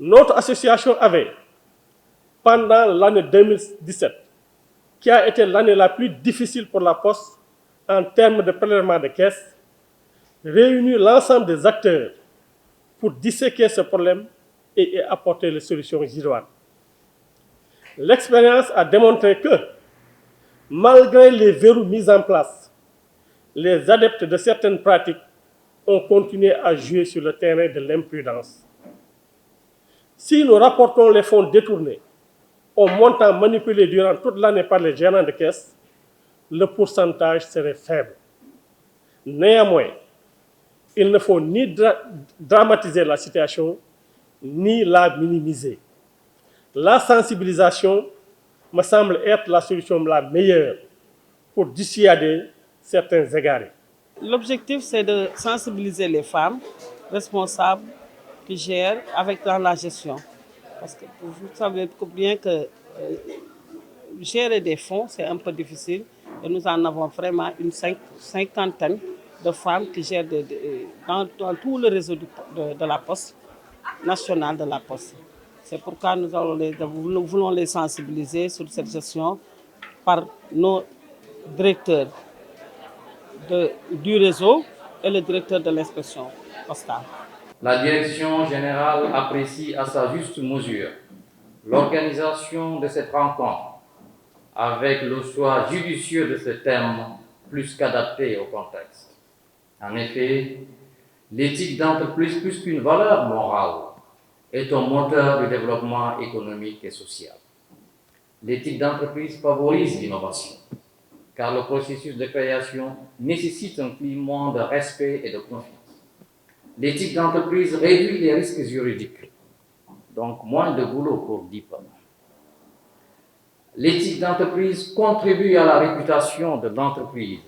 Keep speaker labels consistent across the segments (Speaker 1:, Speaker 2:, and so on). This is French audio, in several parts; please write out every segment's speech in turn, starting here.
Speaker 1: Notre association avait, pendant l'année 2017, qui a été l'année la plus difficile pour la Poste en termes de prélèvement de caisse, réuni l'ensemble des acteurs pour disséquer ce problème et apporter les solutions idoines. L'expérience a démontré que, malgré les verrous mis en place, les adeptes de certaines pratiques ont continué à jouer sur le terrain de l'imprudence. Si nous rapportons les fonds détournés au montant manipulé durant toute l'année par les gérants de caisse, le pourcentage serait faible. Néanmoins, il ne faut ni dramatiser la situation, ni la minimiser. La sensibilisation me semble être la solution la meilleure pour dissuader certains égarés.
Speaker 2: L'objectif, c'est de sensibiliser les femmes responsables qui gèrent dans la gestion. Parce que vous savez bien que gérer des fonds, c'est un peu difficile. Et nous en avons vraiment une cinquantaine de femmes qui gèrent dans tout le réseau de la Poste, national de la Poste. C'est pourquoi nous voulons les sensibiliser sur cette gestion par nos directeurs du réseau et le directeur de l'inspection postale.
Speaker 3: La direction générale apprécie à sa juste mesure l'organisation de cette rencontre avec le choix judicieux de ce thème plus qu'adapté au contexte. En effet, l'éthique d'entreprise, plus qu'une valeur morale, est un moteur du développement économique et social. L'éthique d'entreprise favorise l'innovation, car le processus de création nécessite un climat de respect et de confiance. L'éthique d'entreprise réduit les risques juridiques, donc moins de boulot pour DIPA. L'éthique d'entreprise contribue à la réputation de l'entreprise,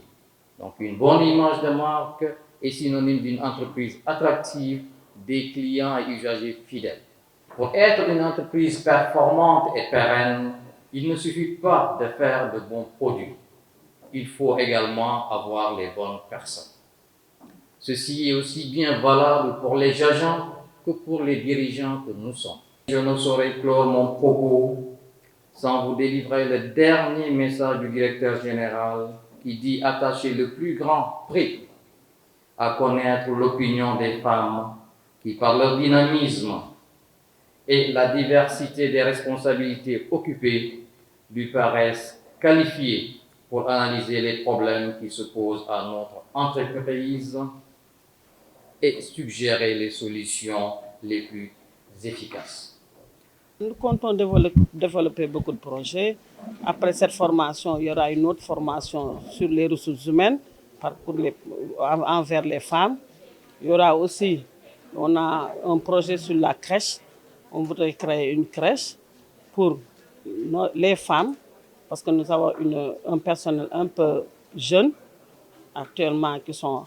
Speaker 3: donc une bonne image de marque est synonyme d'une entreprise attractive, des clients et usagers fidèles. Pour être une entreprise performante et pérenne, il ne suffit pas de faire de bons produits. Il faut également avoir les bonnes personnes. Ceci est aussi bien valable pour les agents que pour les dirigeants que nous sommes. Je ne saurais clore mon propos sans vous délivrer le dernier message du directeur général qui dit attacher le plus grand prix à connaître l'opinion des femmes qui, par leur dynamisme et la diversité des responsabilités occupées, lui paraissent qualifiées pour analyser les problèmes qui se posent à notre entreprise et suggérer les solutions les plus efficaces.
Speaker 2: Nous comptons développer beaucoup de projets. Après cette formation, il y aura une autre formation sur les ressources humaines envers les femmes. Il y aura aussi, on a un projet sur la crèche. On voudrait créer une crèche pour les femmes, parce que nous avons un personnel un peu jeune actuellement qui sont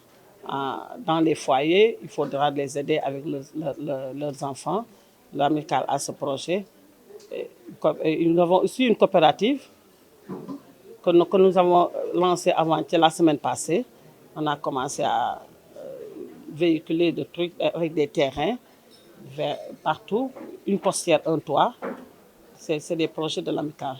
Speaker 2: dans les foyers. Il faudra les aider avec leurs enfants. L'amicale a ce projet. Et nous avons aussi une coopérative que nous avons lancée la semaine passée. On a commencé à véhiculer des trucs avec des terrains partout, une postière, un toit. C'est des projets de l'amicale.